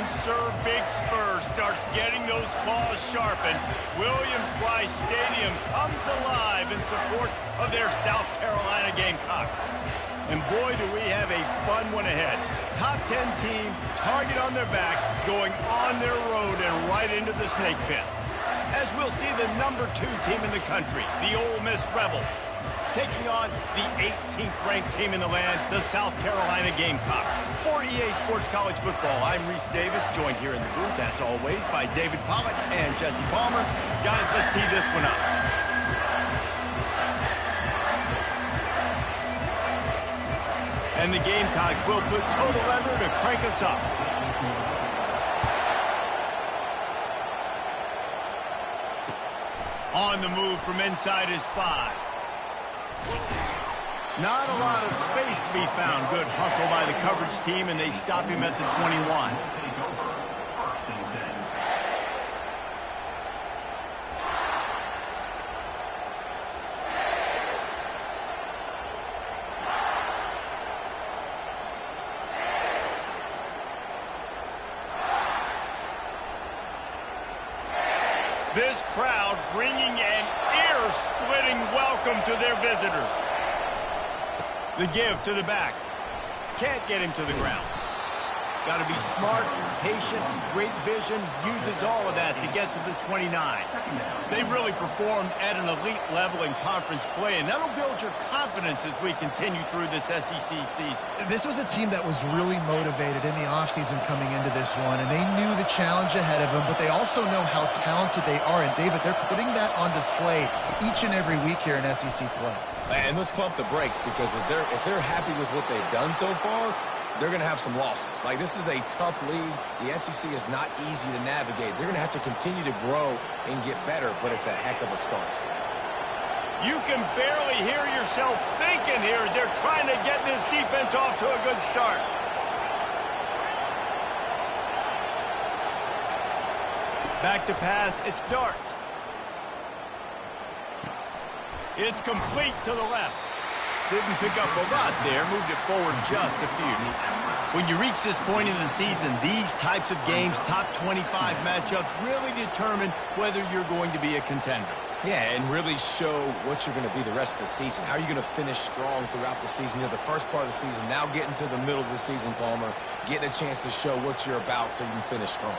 Sir Big Spur starts getting those claws sharpened, Williams-Brice Stadium comes alive in support of their South Carolina Gamecocks. And boy, do we have a fun one ahead. Top 10 team, target on their back, going on their road and right into the snake pit. As we'll see the number 2 team in the country, the Ole Miss Rebels, taking on the 18th ranked team in the land, the South Carolina Gamecocks. For EA Sports College Football, I'm Reese Davis, joined here in the booth, as always, by David Pollack and Jesse Palmer. Guys, let's tee this one up. And the Gamecocks will put total leather to crank us up. On the move from inside is 5. Not a lot of space to be found. Good hustle by the coverage team, and they stop him at the 21. This crowd bringing an ear-splitting welcome to their visitors. The give to the back. Can't get him to the ground. Got to be smart, patient, great vision, uses all of that to get to the 29. They've really performed at an elite level in conference play, and that'll build your confidence as we continue through this SEC season. This was a team that was really motivated in the offseason coming into this one, and they knew the challenge ahead of them, but they also know how talented they are. And, David, they're putting that on display each and every week here in SEC play. And let's pump the brakes, because if they're happy with what they've done so far, they're going to have some losses. Like, this is a tough league. The SEC is not easy to navigate. They're going to have to continue to grow and get better, but it's a heck of a start. You can barely hear yourself thinking here as they're trying to get this defense off to a good start. Back to pass, it's Dart. It's complete to the left. Didn't pick up a lot there, moved it forward just a few. When you reach this point in the season, these types of games, top 25 matchups, really determine whether you're going to be a contender. Yeah, and really show what you're going to be the rest of the season. How are you going to finish strong throughout the season? You know, the first part of the season, now getting to the middle of the season, Palmer, getting a chance to show what you're about so you can finish strong.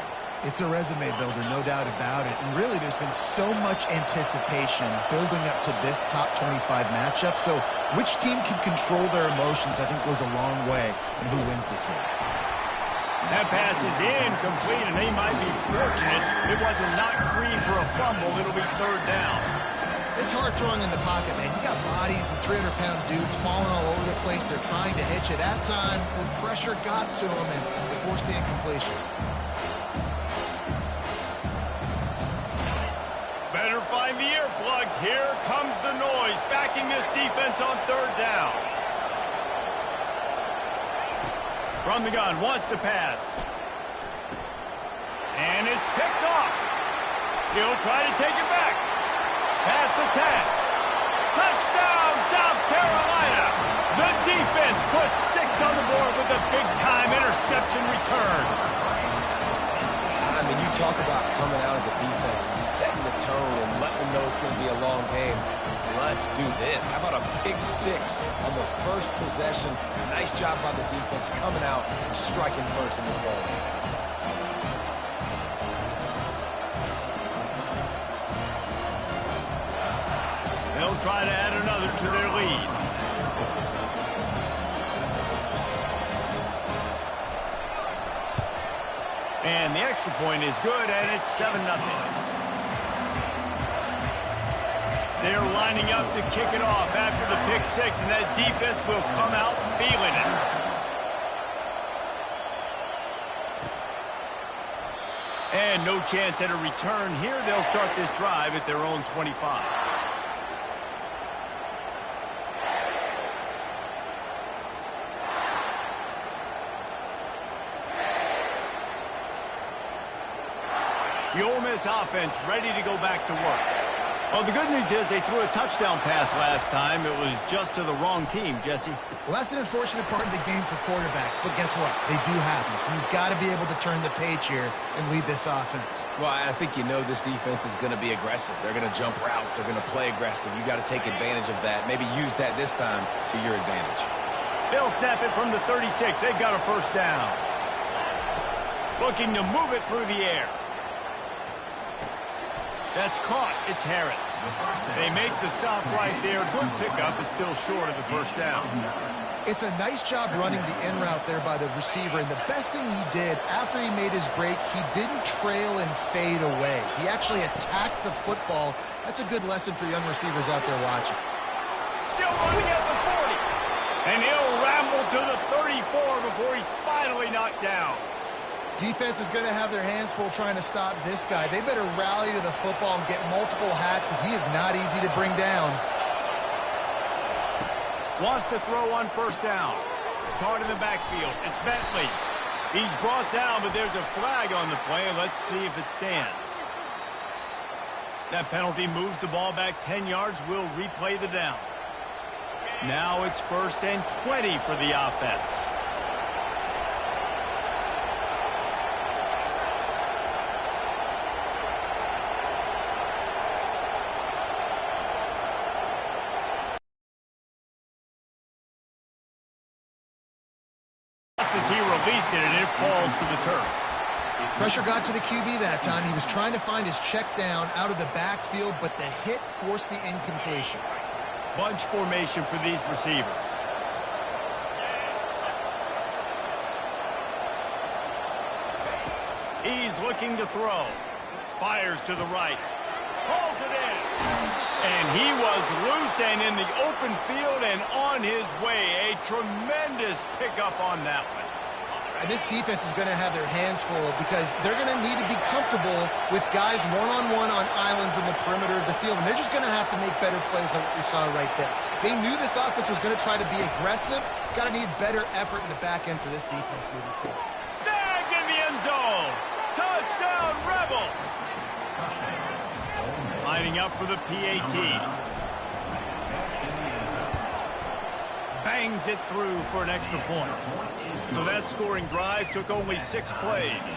It's a resume builder, no doubt about it. And really, there's been so much anticipation building up to this top 25 matchup. So which team can control their emotions, I think, goes a long way in who wins this one. That pass is incomplete, and they might be fortunate it wasn't knocked free for a fumble. It'll be 3rd down. It's hard throwing in the pocket, man. You got bodies and 300-pound dudes falling all over the place. They're trying to hit you. That time, the pressure got to them and they forced the incompletion. Better find the earplugs. Here comes the noise, backing this defense on 3rd down. From the gun, wants to pass. And it's picked off. He'll try to take it back. Pass to 10. Touchdown, South Carolina. The defense puts 6 on the board with a big-time interception return. I mean, you talk about coming out of the defense and setting the tone and letting them know it's going to be a long game. Let's do this. How about a pick 6 on the first possession? Nice job by the defense coming out and striking first in this ball game. They'll try to add another to their lead. And the extra point is good, and it's 7-0. They're lining up to kick it off after the pick 6, and that defense will come out feeling it. And no chance at a return here. They'll start this drive at their own 25. The Ole Miss offense ready to go back to work. Well, the good news is they threw a touchdown pass last time. It was just to the wrong team, Jesse. Well, that's an unfortunate part of the game for quarterbacks, but guess what? They do happen, so you've got to be able to turn the page here and lead this offense. Well, I think you know this defense is going to be aggressive. They're going to jump routes. They're going to play aggressive. You got to take advantage of that. Maybe use that this time to your advantage. They'll snap it from the 36. They've got a first down. Looking to move it through the air. That's caught. It's Harris. They make the stop right there. Good pickup. It's still short of the first down. It's a nice job running the in route there by the receiver, and the best thing he did after he made his break, he didn't trail and fade away. He actually attacked the football. That's a good lesson for young receivers out there watching. Still running at the 40. And he'll ramble to the 34 before he's finally knocked down. Defense is going to have their hands full trying to stop this guy. They better rally to the football and get multiple hats because he is not easy to bring down. Wants to throw on first down. Caught in the backfield. It's Bentley. He's brought down, but there's a flag on the play. Let's see if it stands. That penalty moves the ball back 10 yards. We'll replay the down. Now it's 1st and 20 for the offense. As he released it, and it falls to the turf. Pressure got to the QB that time. He was trying to find his check down out of the backfield, but the hit forced the incompletion. Bunch formation for these receivers. He's looking to throw. Fires to the right. Pulls it in. And he was loose and in the open field and on his way. A tremendous pickup on that one. And this defense is going to have their hands full because they're going to need to be comfortable with guys one-on-one on islands in the perimeter of the field. And they're just going to have to make better plays than what we saw right there. They knew this offense was going to try to be aggressive. Got to need better effort in the back end for this defense moving forward. Snagged in the end zone. Touchdown, Rebels. Lining up for the PAT. Bangs it through for an extra point. So that scoring drive took only 6 plays.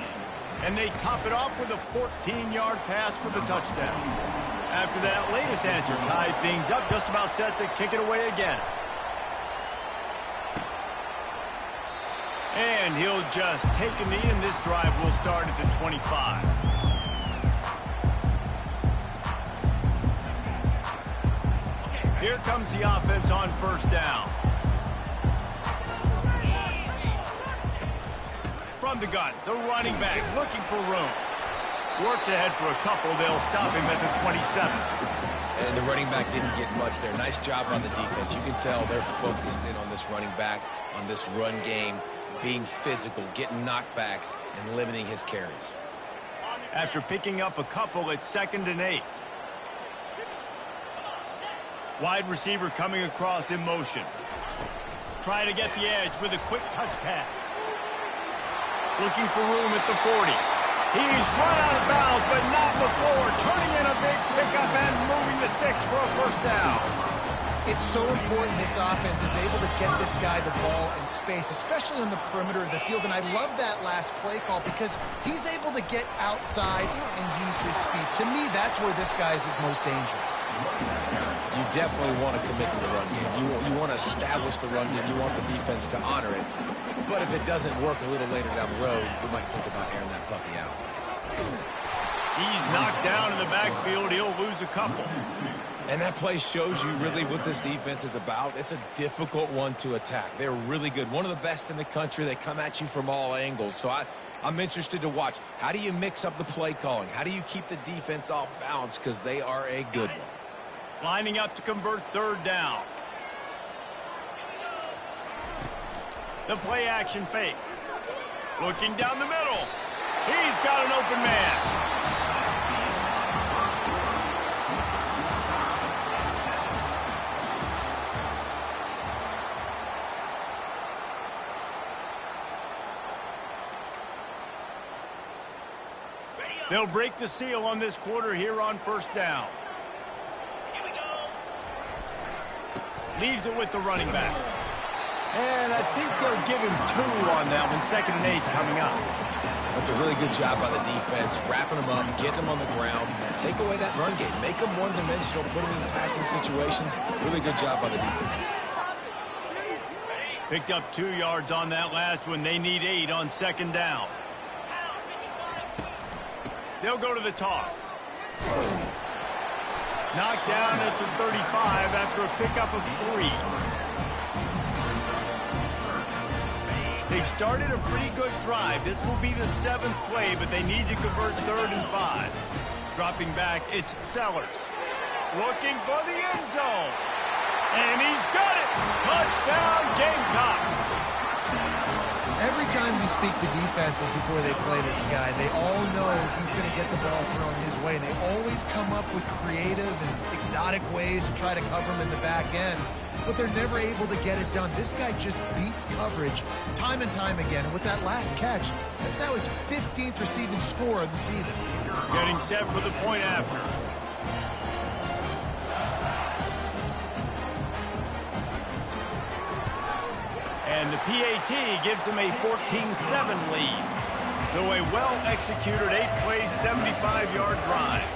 And they top it off with a 14-yard pass for the touchdown. After that latest answer tied things up, just about set to kick it away again. And he'll just take a knee, and this drive will start at the 25. Here comes the offense on first down. From the gun, the running back looking for room. Works ahead for a couple. They'll stop him at the 27. And the running back didn't get much there. Nice job on the defense. You can tell they're focused in on this running back, on this run game, being physical, getting knockbacks, and limiting his carries. After picking up a couple, it's 2nd and 8. Wide receiver coming across in motion. Trying to get the edge with a quick touch pass. Looking for room at the 40. He's run out of bounds, but not before. Turning in a big pickup and moving the sticks for a first down. It's so important this offense is able to get this guy the ball in space, especially on the perimeter of the field. And I love that last play call because he's able to get outside and use his speed. To me, that's where this guy is his most dangerous. You definitely want to commit to the run game. You want to establish the run game. You want the defense to honor it. But if it doesn't work a little later down the road, we might think about airing that puppy out. He's knocked down in the backfield. He'll lose a couple. And that play shows you really what this defense is about. It's a difficult one to attack. They're really good. One of the best in the country. They come at you from all angles. So I'm interested to watch. How do you mix up the play calling? How do you keep the defense off balance? Because they are a good one. Lining up to convert 3rd down. The play action fake. Looking down the middle. He's got an open man. They'll break the seal on this quarter here on first down. Leaves it with the running back. And I think they'll give him 2 on that one. 2nd and 8 coming up. That's a really good job by the defense, wrapping them up, getting them on the ground. Take away that run game. Make them one-dimensional, put them in passing situations. Really good job by the defense. Picked up 2 yards on that last one. They need 8 on 2nd down. They'll go to the toss. Knocked down at the 35 after a pickup of 3. They've started a pretty good drive. This will be the 7th play, but they need to convert 3rd and 5. Dropping back, it's Sellers. Looking for the end zone. And he's got it! Touchdown, Gamecocks! Every time we speak to defenses before they play this guy, they all know he's going to get the ball thrown his way. They always come up with creative and exotic ways to try to cover him in the back end, but they're never able to get it done. This guy just beats coverage time and time again. And with that last catch, that's now his 15th receiving score of the season. Getting set for the point after. And the PAT gives them a 14-7 lead. So a well-executed 8-play, 75-yard drive.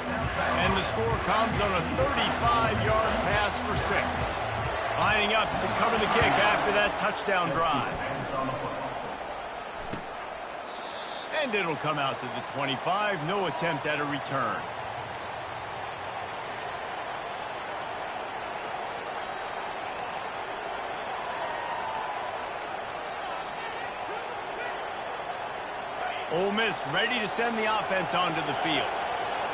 And the score comes on a 35-yard pass for 6. Lining up to cover the kick after that touchdown drive. And it'll come out to the 25. No attempt at a return. Ole Miss ready to send the offense onto the field.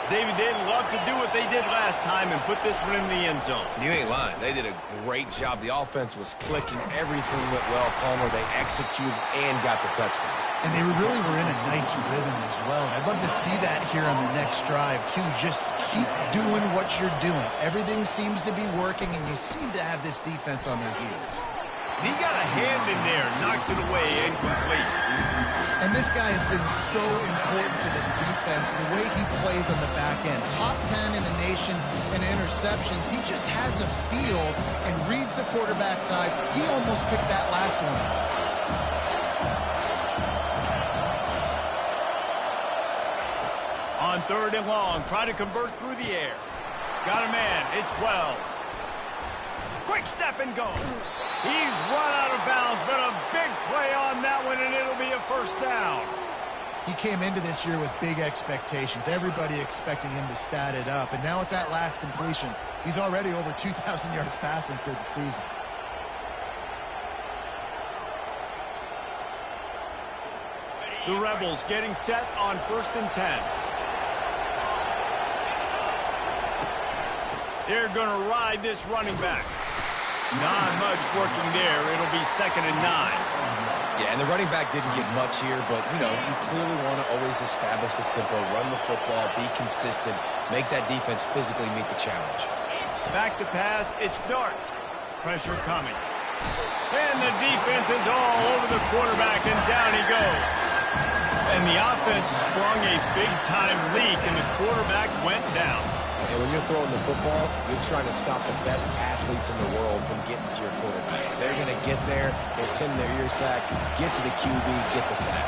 David, they'd love to do what they did last time and put this one in the end zone. You ain't lying. They did a great job. The offense was clicking. Everything went well. Palmer, they executed and got the touchdown. And they really were in a nice rhythm as well. And I'd love to see that here on the next drive, too. Just keep doing what you're doing. Everything seems to be working, and you seem to have this defense on their heels. He got a hand in there, knocks it away, incomplete. And this guy has been so important to this defense, the way he plays on the back end. Top 10 in the nation in interceptions. He just has a feel and reads the quarterback's eyes. He almost picked that last one. On 3rd and long, try to convert through the air. Got a man, it's Wells. Quick step and go. He's run out of bounds, but a big play on that one, and it'll be a 1st down. He came into this year with big expectations. Everybody expecting him to stat it up. And now with that last completion, he's already over 2,000 yards passing for the season. The Rebels getting set on 1st and 10. They're going to ride this running back. Not much working there. It'll be 2nd and 9. Yeah, and the running back didn't get much here, but, you know, you clearly want to always establish the tempo, run the football, be consistent, make that defense physically meet the challenge. Back to pass, it's Dart. Pressure coming. And the defense is all over the quarterback, and down he goes. And the offense sprung a big-time leak, and the quarterback went down. And when you're throwing the football, you're trying to stop the best athletes in the world from getting to your quarterback. They're going to get there, they'll pin their ears back, get to the QB, get the sack.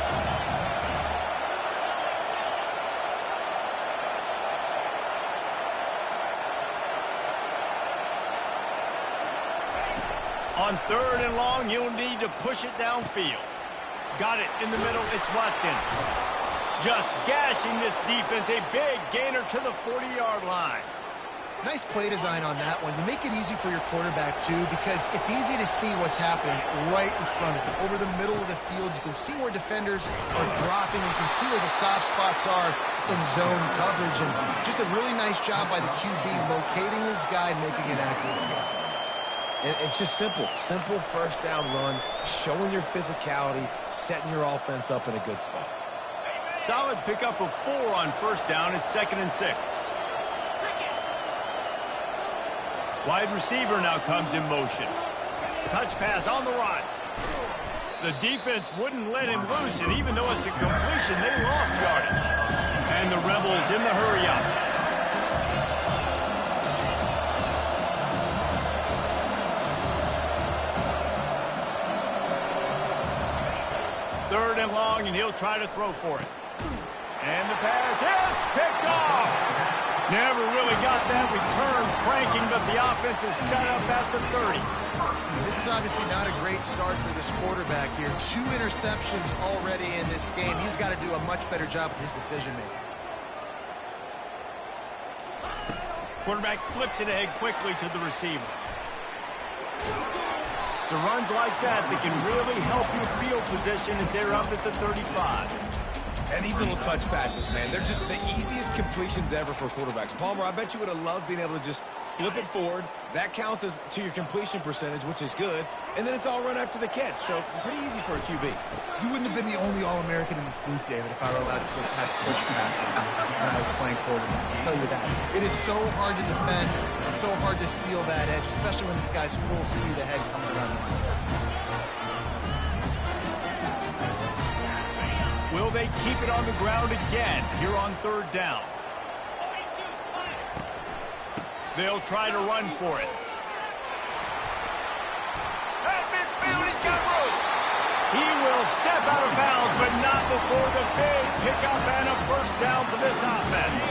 On 3rd and long, you'll need to push it downfield. Got it in the middle, it's Watkins. Just gashing this defense, a big gainer to the 40-yard line. Nice play design on that one. You make it easy for your quarterback, too, because it's easy to see what's happening right in front of you. Over the middle of the field, you can see where defenders are dropping. You can see where the soft spots are in zone coverage. And just a really nice job by the QB locating his guy, making an accurate throw. And it's just simple. Simple 1st down run, showing your physicality, setting your offense up in a good spot. Solid pickup of 4 on 1st down. It's 2nd and 6. Wide receiver now comes in motion. Touch pass on the run. The defense wouldn't let him loose, and even though it's a completion, they lost yardage. And the Rebels in the hurry-up. 3rd and long, and he'll try to throw for it. And the pass hits, picked off. Never really got that return cranking, but the offense is set up at the 30. This is obviously not a great start for this quarterback here. 2 interceptions already in this game. He's got to do a much better job with his decision-making. Quarterback flips it ahead quickly to the receiver. So runs like that can really help your field position as they're up at the 35. And these little touch passes, man, they're just the easiest completions ever for quarterbacks. Palmer, I bet you would have loved being able to just flip it forward. That counts as to your completion percentage, which is good. And then it's all run after the catch. So pretty easy for a QB. You wouldn't have been the only All-American in this booth, David, if I were allowed to have push passes when I was playing quarterback. I'll tell you that. It is so hard to defend. It's so hard to seal that edge, especially when this guy's full speed ahead coming around the inside. Will they keep it on the ground again here on 3rd down? They'll try to run for it. At midfield, he's got room. He will step out of bounds, but not before the big pickup and a 1st down for this offense.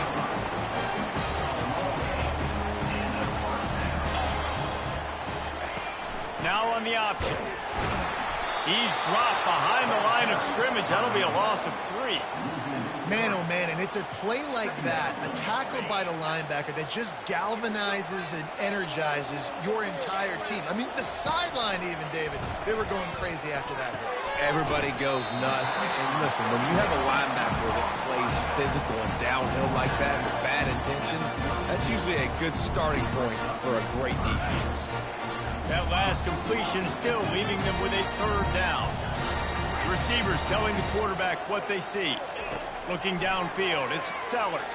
Now on the option. He's dropped behind the line of scrimmage. That'll be a loss of 3. Man, oh man, and it's a play like that, a tackle by the linebacker that just galvanizes and energizes your entire team. I mean, the sideline even, David, they were going crazy after that hit. Everybody goes nuts. And listen, when you have a linebacker that plays physical and downhill like that with bad intentions, that's usually a good starting point for a great defense. That last completion still leaving them with a 3rd down. Receivers telling the quarterback what they see. Looking downfield, it's Sellers.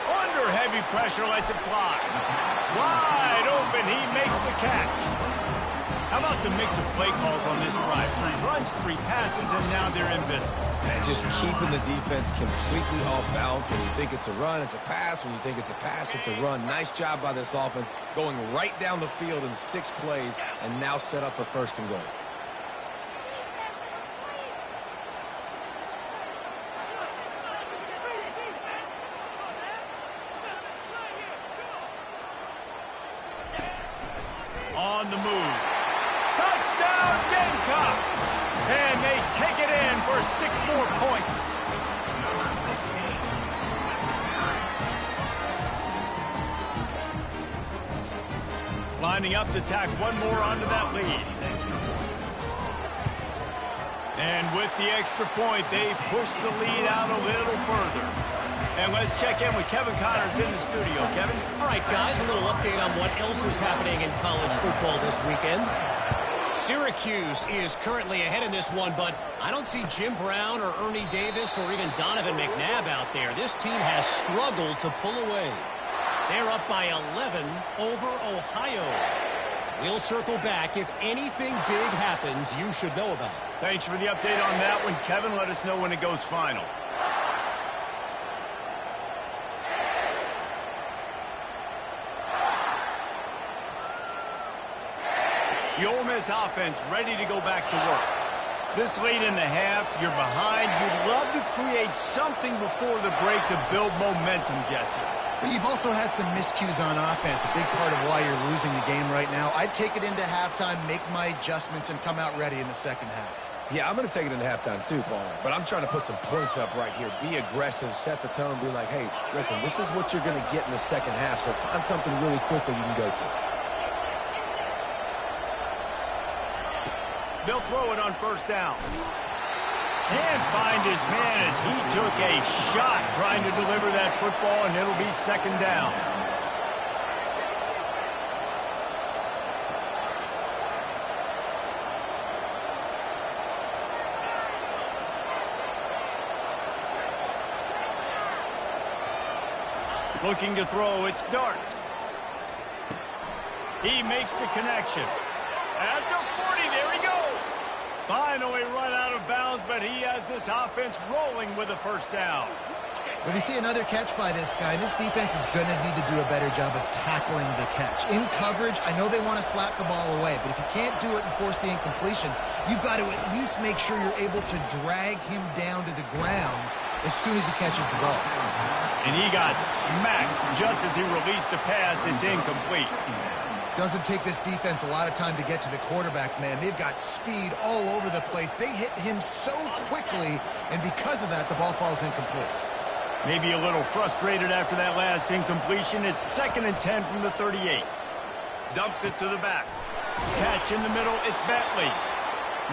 Under heavy pressure, lets it fly. Wide open, he makes the catch. How about the mix of play calls on this drive? 3 runs, 3 passes, and now they're in business. And just keeping the defense completely off balance. When you think it's a run, it's a pass. When you think it's a pass, it's a run. Nice job by this offense, going right down the field in 6 plays, and now set up for 1st and goal. On the move. Touchdown, Gamecocks! And they take it in for 6 more points. Lining up to tack 1 more onto that lead. And with the extra point, they push the lead out a little further. And let's check in with Kevin Connors in the studio. Kevin? All right, guys, a little update on what else is happening in college football this weekend. Syracuse is currently ahead in this one, but I don't see Jim Brown or Ernie Davis or even Donovan McNabb out there. This team has struggled to pull away. They're up by 11 over Ohio. We'll circle back. If anything big happens, you should know about it. Thanks for the update on that one, Kevin. Let us know when it goes final. The Ole Miss offense ready to go back to work. This late in the half, you're behind. You'd love to create something before the break to build momentum, Jesse. But you've also had some miscues on offense, a big part of why you're losing the game right now. I'd take it into halftime, make my adjustments, and come out ready in the 2nd half. Yeah, I'm going to take it into halftime too, Paul. But I'm trying to put some points up right here. Be aggressive, set the tone, be like, hey, listen, this is what you're going to get in the 2nd half, so find something really quickly you can go to. They'll throw it on 1st down. Can't find his man as he took a shot trying to deliver that football, and it'll be 2nd down. Looking to throw, it's Dart. He makes the connection. At the 40, there he goes. Finally run out of bounds, but he has this offense rolling with a 1st down. But we see another catch by this guy. This defense is going to need to do a better job of tackling the catch. In coverage, I know they want to slap the ball away, but if you can't do it and force the incompletion, you've got to at least make sure you're able to drag him down to the ground as soon as he catches the ball. And he got smacked just as he released the pass. It's incomplete. Doesn't take this defense a lot of time to get to the quarterback, man. They've got speed all over the place. They hit him so quickly, and because of that, the ball falls incomplete. Maybe a little frustrated after that last incompletion. It's 2nd and 10 from the 38. Dumps it to the back. Catch in the middle. It's Bentley.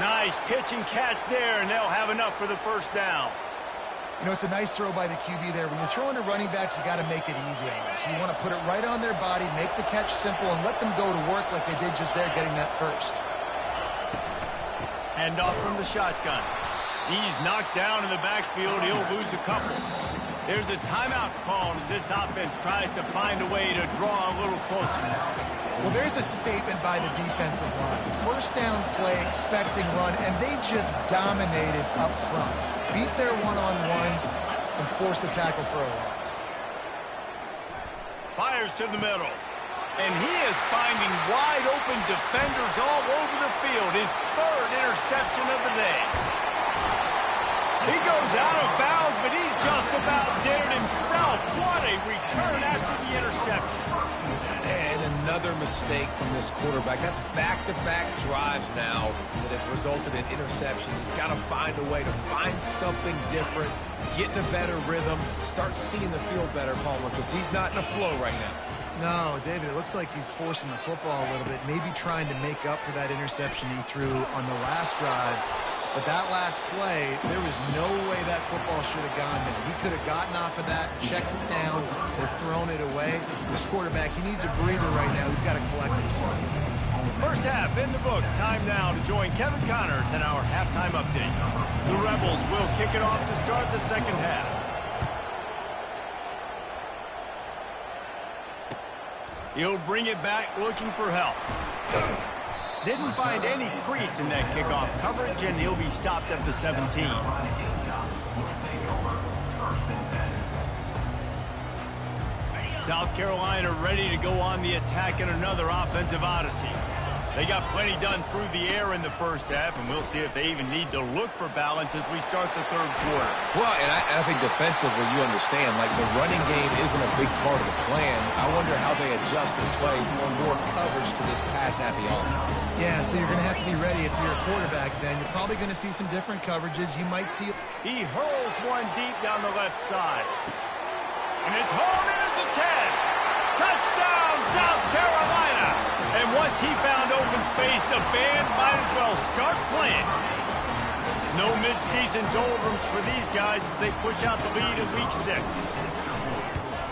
Nice pitch and catch there, and they'll have enough for the first down. You know, it's a nice throw by the QB there. When you're throwing to running backs, you got to make it easy on them. So you want to put it right on their body, make the catch simple, and let them go to work like they did just there getting that first. Hand off from the shotgun. He's knocked down in the backfield. He'll lose a couple. There's a timeout called as this offense tries to find a way to draw a little closer. Well, there's a statement by the defensive line. First down play, expecting run, and they just dominated up front. Beat their one-on-ones and force the tackle for a loss. Fires to the middle. And he is finding wide-open defenders all over the field. His 3rd interception of the day. He goes out of bounds, but he just about did it himself. What a return after the interception. And another mistake from this quarterback. That's back-to-back drives now that have resulted in interceptions. He's got to find a way to find something different, get in a better rhythm, start seeing the field better, Palmer, because he's not in a flow right now. No, David, it looks like he's forcing the football a little bit, maybe trying to make up for that interception he threw on the last drive. But that last play, there was no way that football should have gone there. He could have gotten off of that, checked it down, or thrown it away. This quarterback, he needs a breather right now. He's got to collect himself. First half in the books. Time now to join Kevin Connors in our halftime update. The Rebels will kick it off to start the second half. He'll bring it back looking for help. Didn't find any crease in that kickoff coverage, and he'll be stopped at the 17. South Carolina ready to go on the attack in another offensive odyssey. They got plenty done through the air in the first half, and we'll see if they even need to look for balance as we start the 3rd quarter. Well, and I think defensively, you understand, like the running game isn't a big part of the plan. I wonder how they adjust and play more coverage to this pass-happy offense. Yeah, so you're going to have to be ready if you're a quarterback, then. You're probably going to see some different coverages. You might see... He hurls one deep down the left side. And it's hauled in at the 10. Touchdown, South Carolina! And once he found open space, the band might as well start playing. No midseason doldrums for these guys as they push out the lead in Week 6.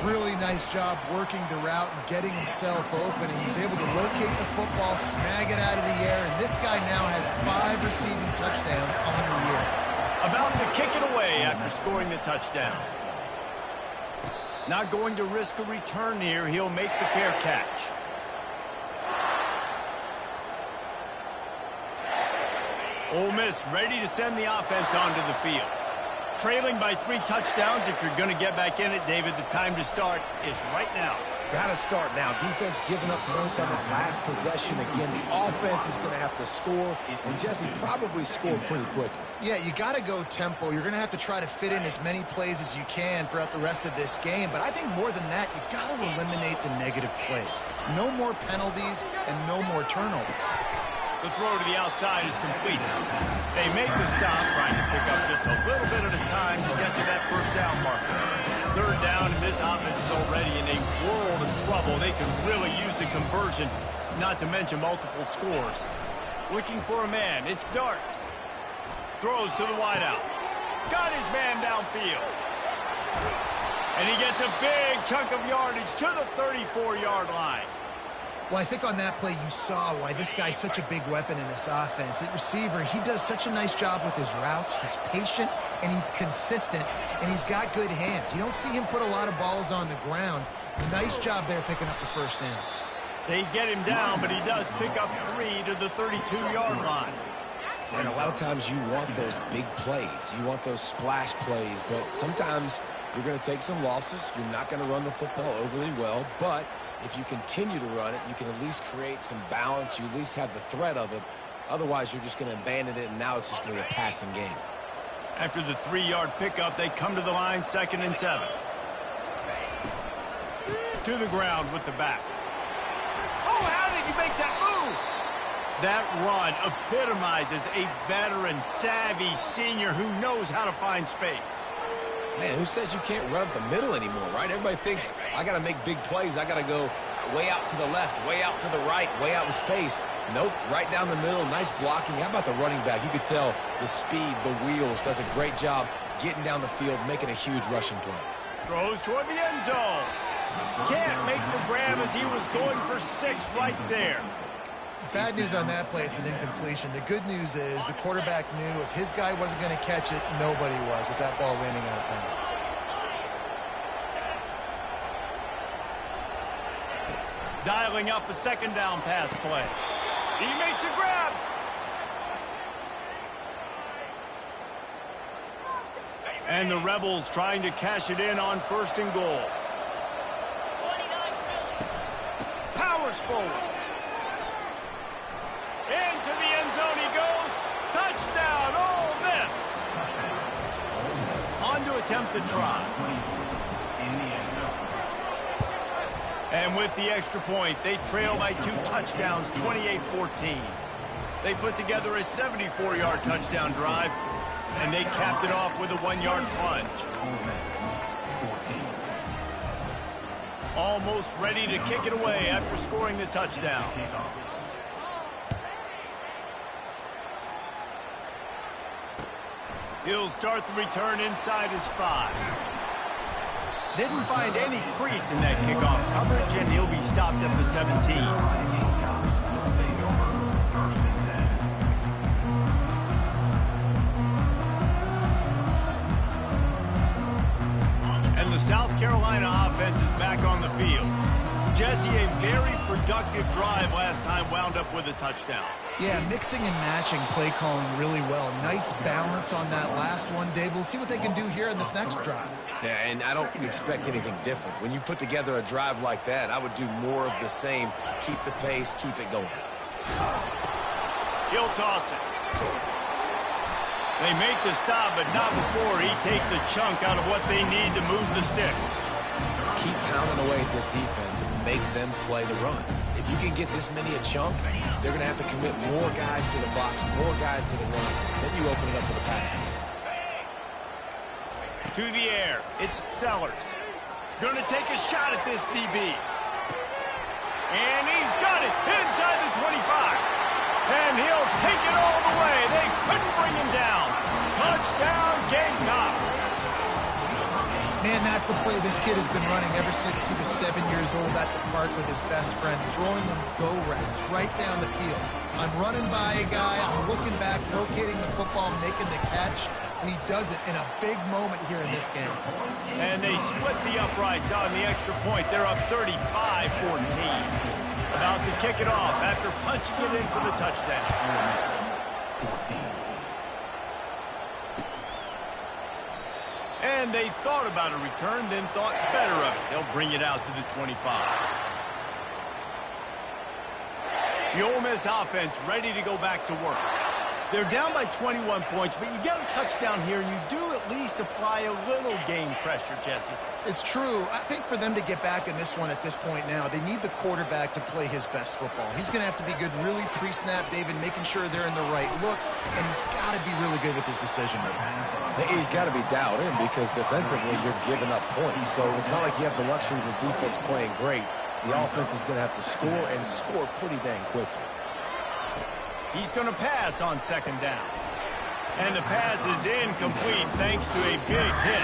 Really nice job working the route and getting himself open. And he's able to locate the football, snag it out of the air, and this guy now has 5 receiving touchdowns on the year. About to kick it away after scoring the touchdown. Not going to risk a return here. He'll make the fair catch. Ole Miss ready to send the offense onto the field. Trailing by 3 touchdowns. If you're going to get back in it, David, the time to start is right now. Got to start now. Defense giving up points on that last possession. Again, the offense is going to have to score, and Jesse probably scored pretty quickly. Yeah, you got to go tempo. You're going to have to try to fit in as many plays as you can throughout the rest of this game. But I think more than that, you got to eliminate the negative plays. No more penalties and no more turnovers. The throw to the outside is complete. They make the stop, trying to pick up just a little bit at a time to get to that first down marker. 3rd down, and this offense is already in a world of trouble. They can really use a conversion, not to mention multiple scores. Looking for a man. It's Dart. Throws to the wideout. Got his man downfield. And he gets a big chunk of yardage to the 34-yard line. Well, I think on that play you saw why this guy's such a big weapon in this offense. At receiver, he does such a nice job with his routes. He's patient, and he's consistent, and he's got good hands. You don't see him put a lot of balls on the ground. Nice job there picking up the first down. They get him down, but he does pick up 3 to the 32-yard line. And a lot of times you want those big plays. You want those splash plays, but sometimes You're going to take some losses. You're not going to run the football overly well, but if you continue to run it, you can at least create some balance. You at least have the threat of it. Otherwise, you're just going to abandon it, and now it's just going to be a passing game. After the 3-yard pickup, they come to the line, 2nd and 7. To the ground with the back. Oh, how did you make that move? That run epitomizes a veteran, savvy senior who knows how to find space. Man, who says you can't run up the middle anymore, right? Everybody thinks, I got to make big plays. I got to go way out to the left, way out to the right, way out in space. Nope, right down the middle, nice blocking. How about the running back? You could tell the speed, the wheels, does a great job getting down the field, making a huge rushing play. Throws toward the end zone. Can't make the grab as he was going for 6 right there. Bad news on that play, it's an incompletion. The good news is the quarterback knew if his guy wasn't going to catch it, nobody was with that ball landing out of bounds. Dialing up a 2nd down pass play. He makes a grab. And the Rebels trying to cash it in on 1st and goal. Powers forward. Into the end zone he goes. Touchdown, Ole Miss. On to attempt the try. And with the extra point, they trail by 2 touchdowns, 28-14. They put together a 74-yard touchdown drive, and they capped it off with a 1-yard plunge. Almost ready to kick it away after scoring the touchdown. He'll start the return inside his 5. Didn't find any crease in that kickoff coverage, and he'll be stopped at the 17. And the South Carolina offense is back on the field. Jesse, a very productive drive last time wound up with a touchdown. Yeah, mixing and matching play calling really well. Nice balance on that last one, Dave. We'll see what they can do here in this next drive. Yeah, and I don't expect anything different. When you put together a drive like that, I would do more of the same. Keep the pace, keep it going. He'll toss it. They make the stop, but not before he takes a chunk out of what they need to move the sticks. Keep pounding away at this defense and make them play the run. If you can get this many a chunk, they're going to have to commit more guys to the box, more guys to the run. Then you open it up for the passing. To the air, it's Sellers. Going to take a shot at this DB. And he's got it inside the 25. And he'll take it all the way. They couldn't bring him down. Touchdown, Gamecocks. Man, that's a play this kid has been running ever since he was 7 years old at the park with his best friend, throwing them go routes right down the field. I'm running by a guy, I'm looking back, locating the football, making the catch, and he does it in a big moment here in this game. And they split the uprights on the extra point. They're up 35-14. About to kick it off after punching it in for the touchdown. And they thought about a return, then thought better of it. They'll bring it out to the 25. The Ole Miss offense ready to go back to work. They're down by 21 points, but you get a touchdown here, and you do at least apply a little game pressure, Jesse. It's true. I think for them to get back in this one at this point now, they need the quarterback to play his best football. He's going to have to be good really pre-snap, David, making sure they're in the right looks, and he's got to be really good with his decision-making. He's got to be dialed in because defensively you're giving up points. So it's not like you have the luxury of your defense playing great. The offense is going to have to score and score pretty dang quickly. He's going to pass on 2nd down. And the pass is incomplete thanks to a big hit.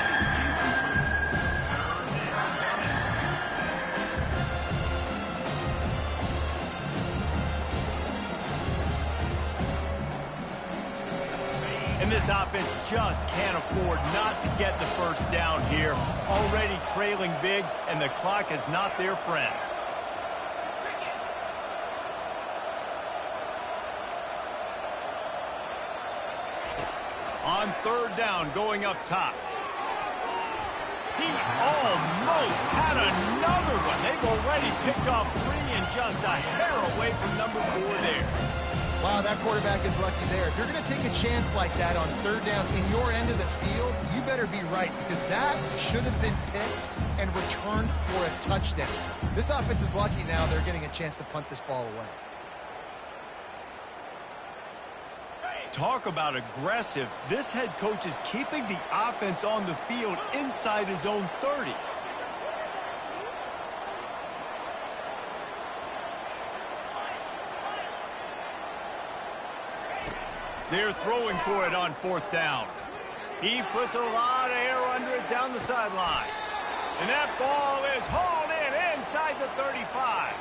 And this offense just can't afford not to get the first down here. Already trailing big, and the clock is not their friend. On 3rd down, going up top. He almost had another one. They've already picked off 3 and just a hair away from number 4 there. Wow, that quarterback is lucky there. If you're going to take a chance like that on third down in your end of the field, you better be right, because that should have been picked and returned for a touchdown. This offense is lucky now they're getting a chance to punt this ball away. Talk about aggressive. This head coach is keeping the offense on the field inside his own 30. They're throwing for it on 4th down. He puts a lot of air under it down the sideline. And that ball is hauled in inside the 35.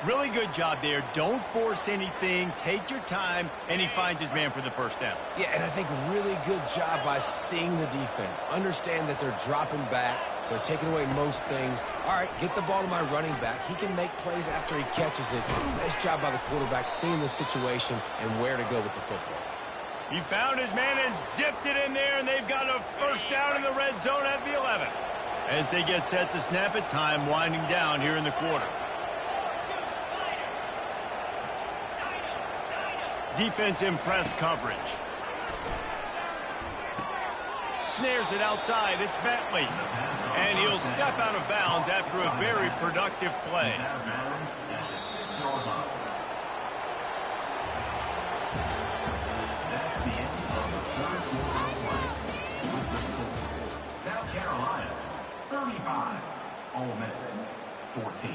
Really good job there. Don't force anything. Take your time. And he finds his man for the 1st down. Yeah, and I think really good job by seeing the defense. Understand that they're dropping back. They're taking away most things. All right, get the ball to my running back. He can make plays after he catches it. Nice job by the quarterback seeing the situation and where to go with the football. He found his man and zipped it in there, and they've got a 1st down in the red zone at the 11. As they get set to snap it, time winding down here in the quarter. Defense in press coverage. Snares it outside. It's Bentley. And he'll step out of bounds after a very productive play. South Carolina, 35. Ole Miss, 14.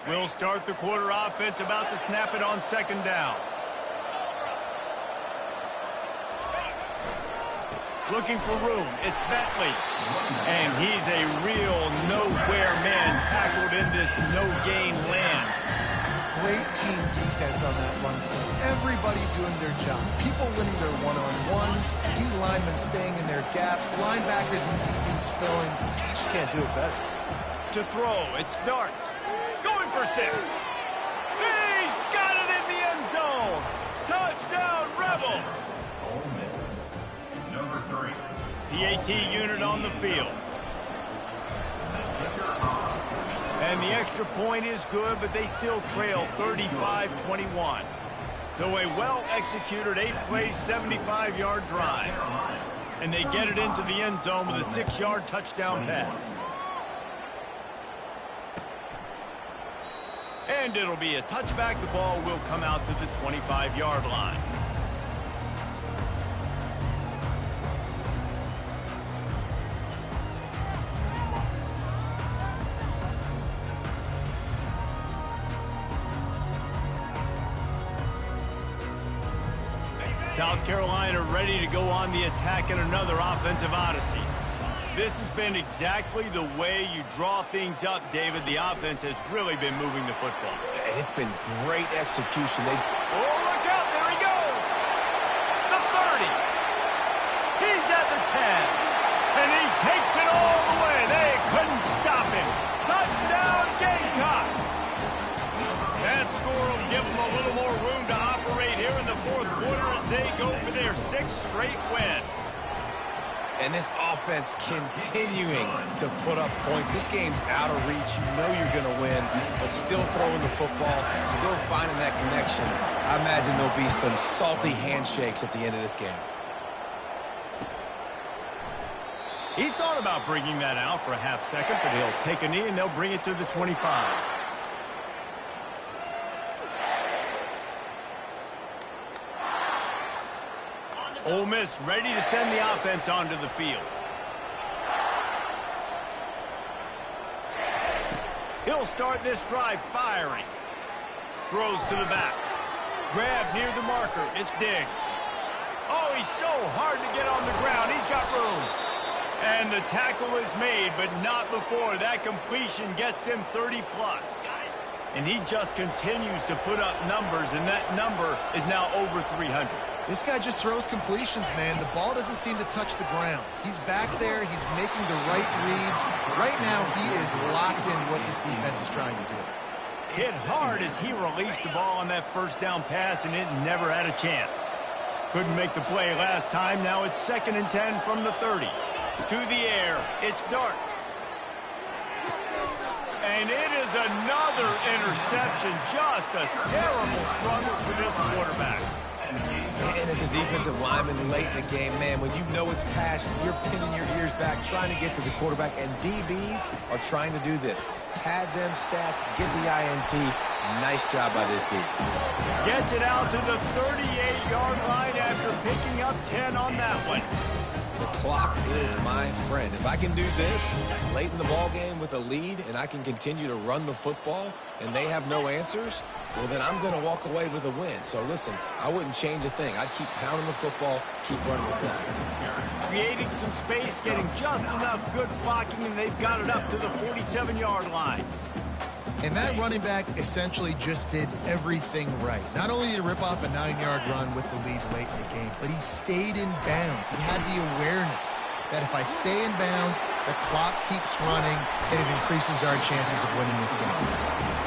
We'll start the quarter offense, about to snap it on 2nd down. Looking for room. It's Bentley. And he's a real nowhere man tackled in this no-gain land. Great team defense on that run play. Everybody doing their job. People winning their one-on-ones, D linemen staying in their gaps, linebackers and DBs filling. You just can't do it better. To throw, it's Dart. Going for 6. He's got it in the end zone. Touchdown, Rebels. Ole Miss, number 3. PAT unit on the field. And the extra point is good, but they still trail 35-21. So a well-executed 8-play, 75-yard drive. And they get it into the end zone with a 6-yard touchdown pass. And it'll be a touchback. The ball will come out to the 25-yard line. South Carolina ready to go on the attack in another offensive odyssey. This has been exactly the way you draw things up, David. The offense has really been moving the football. And it's been great execution. Oh, look out. There he goes. The 30. He's at the 10. And he takes it all the way. They couldn't stop him. Touchdown, Gamecocks. That score will give them a little more room to operate here in the 4th quarter as they go for their 6th straight win. And this offense continuing to put up points. This game's out of reach. You know you're going to win, but still throwing the football, still finding that connection. I imagine there'll be some salty handshakes at the end of this game. He thought about bringing that out for a half second, but he'll take a knee and they'll bring it to the 25. Ole Miss ready to send the offense onto the field. He'll start this drive firing. Throws to the back. Grab near the marker. It's Diggs. Oh, he's so hard to get on the ground. He's got room. And the tackle is made, but not before that completion gets them 30-plus. And he just continues to put up numbers, and that number is now over 300. This guy just throws completions, man. The ball doesn't seem to touch the ground. He's back there. He's making the right reads. Right now, he is locked into what this defense is trying to do. hit hard as he released the ball on that first down pass, and it never had a chance. Couldn't make the play last time. Now it's 2nd and 10 from the 30. To the air, it's Dart. And it is another interception. Just a terrible struggle for this quarterback. And as a defensive lineman late in the game, man, when you know it's passion, you're pinning your ears back, trying to get to the quarterback, and DBs are trying to do this. Pad them stats, get the INT. Nice job by this D. Gets it out to the 38-yard line after picking up 10 on that one. The clock is my friend. If I can do this late in the ball game with a lead and I can continue to run the football and they have no answers, well, then I'm going to walk away with a win. So, listen, I wouldn't change a thing. I'd keep pounding the football, keep running the clock. Creating some space, getting just enough good blocking, and they've got it up to the 47-yard line. And that running back essentially just did everything right. Not only did he rip off a 9-yard run with the lead late in the game, but he stayed in bounds. He had the awareness that if I stay in bounds, the clock keeps running, and it increases our chances of winning this game.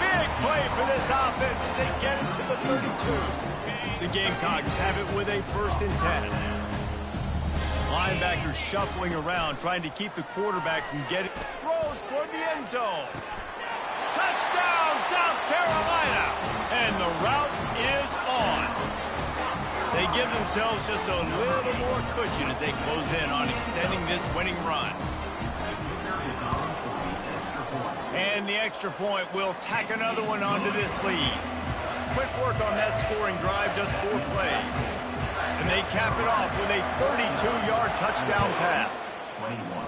Big play for this offense as they get it to the 32. The Gamecocks have it with a 1st and 10. Linebackers shuffling around, trying to keep the quarterback from getting throws toward the end zone. Touchdown, South Carolina! And the route is on. They give themselves just a little more cushion as they close in on extending this winning run. And the extra point will tack another one onto this lead. Quick work on that scoring drive, just 4 plays. And they cap it off with a 32-yard touchdown pass. 21.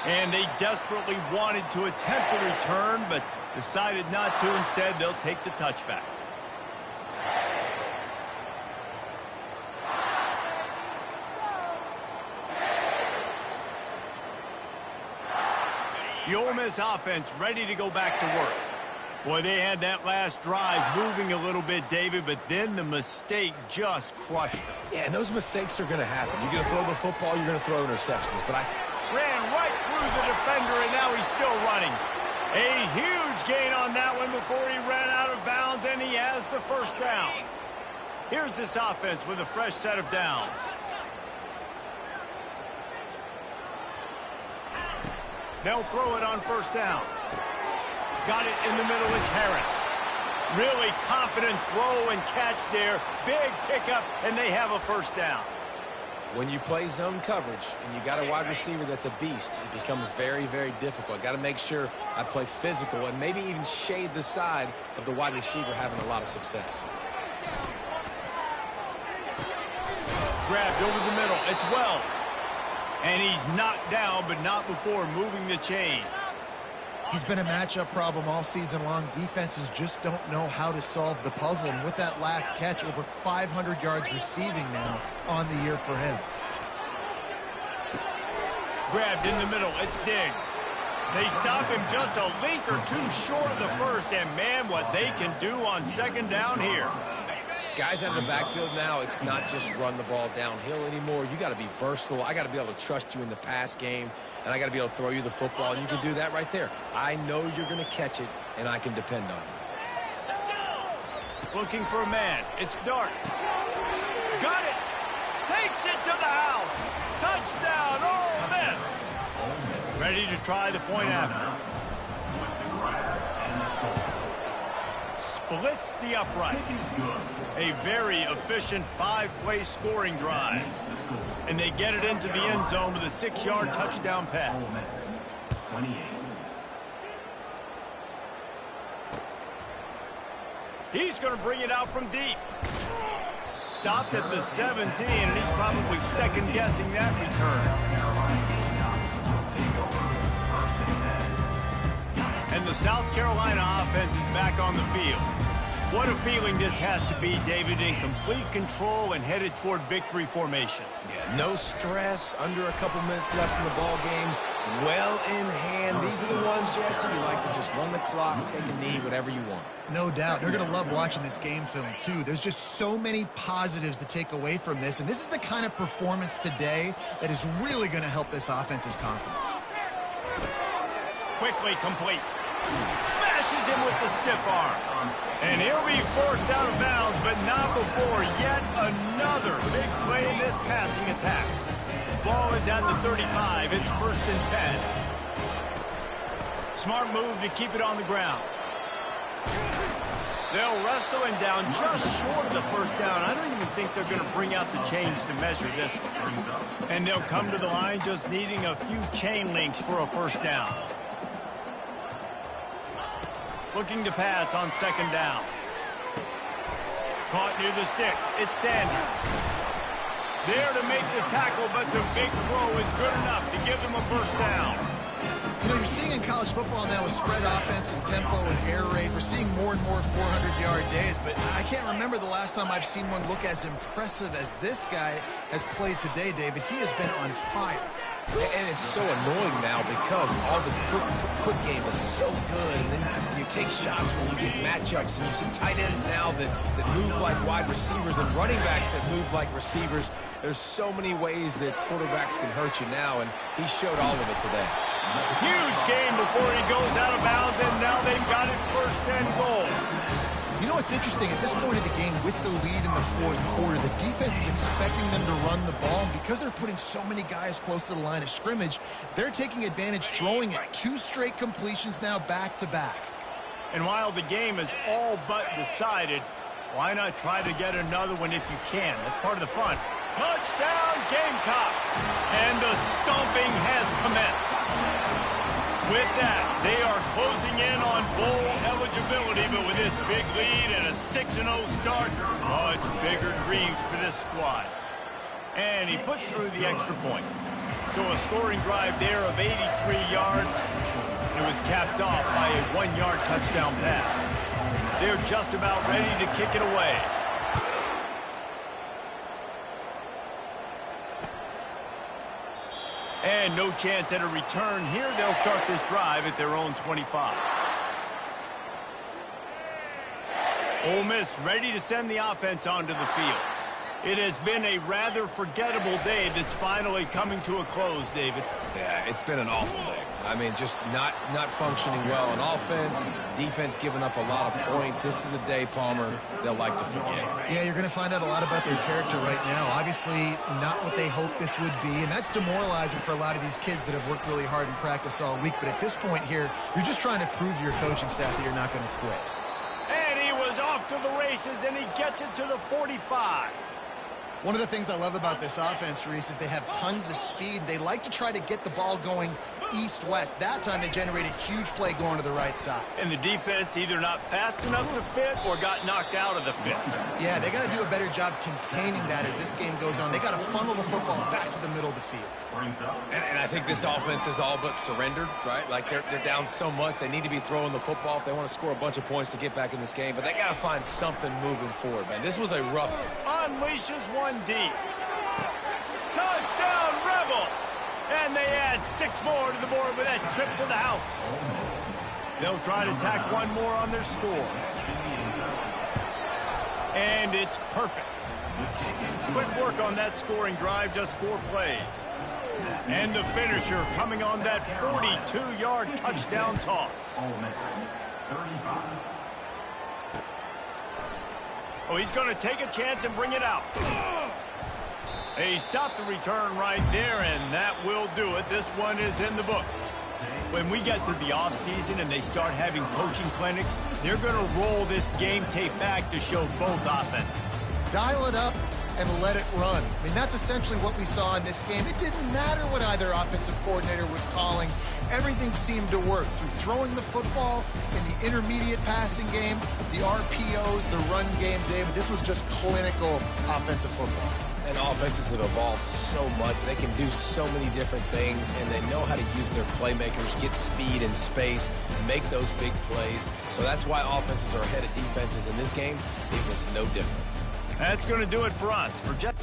And they desperately wanted to attempt a return, but decided not to. Instead, they'll take the touchback. The Ole Miss offense ready to go back to work. Boy, they had that last drive moving a little bit, David, but then the mistake just crushed them. Yeah, and those mistakes are going to happen. You're going to throw the football, you're going to throw interceptions. But ran right through the defender, and now he's still running. A huge gain on that one before he ran out of bounds, and he has the 1st down. Here's this offense with a fresh set of downs. They'll throw it on 1st down. Got it in the middle, it's Harris. Really confident throw and catch there. Big pickup, and they have a 1st down. when you play zone coverage and you got a wide receiver that's a beast, it becomes very, very difficult. I got to make sure I play physical and maybe even shade the side of the wide receiver having a lot of success. Grabbed over the middle. It's Wells. And he's knocked down, but not before moving the chains. He's been a matchup problem all season long. Defenses just don't know how to solve the puzzle. And with that last catch, over 500 yards receiving now on the year for him. Grabbed in the middle. It's Diggs. They stop him just a link or two short of the first. And, man, what they can do on second down here. Guys out of the backfield now, it's not just run the ball downhill anymore. You got to be versatile. I got to be able to trust you in the pass game, and I got to be able to throw you the football, and you can do that right there. I know you're going to catch it, and I can depend on you. Looking for a man. It's Dart. Got it. Takes it to the house. Touchdown, Ole Miss. Ready to try the point after. Splits the uprights. A very efficient 5-play scoring drive. And they get it into the end zone with a 6-yard touchdown pass. 28. He's going to bring it out from deep. Stopped at the 17, and he's probably second-guessing that return. And the South Carolina offense is back on the field. What a feeling this has to be, David, in complete control and headed toward victory formation. Yeah, no stress, under a couple minutes left in the ball game, well in hand. These are the ones, Jesse, you like to just run the clock, take a knee, whatever you want. No doubt. They're going to love watching this game film, too. There's just so many positives to take away from this, and this is the kind of performance today that is really going to help this offense's confidence. quickly complete. Smashes him with the stiff arm. And he'll be forced out of bounds, but not before yet another big play in this passing attack. Ball is at the 35. It's 1st and 10. Smart move to keep it on the ground. They'll wrestle him down just short of the 1st down. I don't even think they're going to bring out the chains to measure this one. And they'll come to the line just needing a few chain links for a 1st down. Looking to pass on 2nd down. Caught near the sticks. It's Sanders. There to make the tackle, but the big throw is good enough to give them a 1st down. You know, you're seeing in college football now with spread offense and tempo and air raid, we're seeing more and more 400-yard days, but I can't remember the last time I've seen one look as impressive as this guy has played today, David. He has been on fire. And it's so annoying now because all the quick game is so good, and then you take shots when you get matchups, and you see tight ends now that move like wide receivers and running backs that move like receivers. There's so many ways that quarterbacks can hurt you now, and he showed all of it today. Huge gain before he goes out of bounds, and now they've got it 1st and goal. You know what's interesting? At this point of the game, with the lead in the 4th quarter, the defense is expecting them to run the ball. And because they're putting so many guys close to the line of scrimmage, they're taking advantage, throwing it. 2 straight completions now back-to-back. And while the game is all but decided, why not try to get another one if you can? That's part of the fun. Touchdown, Gamecocks! And the stomping has commenced. With that, they are closing in on bowl eligibility, but with this big lead and a 6-0 start, much bigger dreams for this squad. And he puts through the extra point. So a scoring drive there of 83 yards. It was capped off by a 1-yard touchdown pass. They're just about ready to kick it away. And no chance at a return here. They'll start this drive at their own 25. Ole Miss ready to send the offense onto the field. It has been a rather forgettable day that's finally coming to a close, David. Yeah, it's been an awful day. I mean, just not functioning well on offense, defense giving up a lot of points. This is a day, Palmer, they'll like to forget. Yeah, you're going to find out a lot about their character right now. Obviously, not what they hoped this would be, and that's demoralizing for a lot of these kids that have worked really hard in practice all week. But at this point here, you're just trying to prove to your coaching staff that you're not going to quit. And he was off to the races, and he gets it to the 45. One of the things I love about this offense, Reese, is they have tons of speed. They like to try to get the ball going east-west. That time they generated a huge play going to the right side. And the defense either not fast enough to fit or got knocked out of the fit. Yeah, they got to do a better job containing that as this game goes on. They got to funnel the football back to the middle of the field. And I think this offense is all but surrendered, right? Like they're down so much. They need to be throwing the football if they want to score a bunch of points to get back in this game. But they got to find something moving forward, man. This was a rough unleashes one deep. Touchdown, Rebels! And they add 6 more to the board with that trip to the house. They'll try to tack one more on their score. And it's perfect. Quick work on that scoring drive, just 4 plays. And the finisher coming on that 42-yard touchdown toss. Oh, he's going to take a chance and bring it out. He stopped the return right there, and that will do it. This one is in the book. When we get to the offseason and they start having coaching clinics, they're going to roll this game tape back to show both offenses. Dial it up and let it run. I mean, that's essentially what we saw in this game. It didn't matter what either offensive coordinator was calling. Everything seemed to work through throwing the football in the intermediate passing game, the RPOs, the run game, David. This was just clinical offensive football. And offenses have evolved so much. They can do so many different things, and they know how to use their playmakers, get speed and space, make those big plays. So that's why offenses are ahead of defenses in this game. It was no different. That's going to do it for us. For Jeff.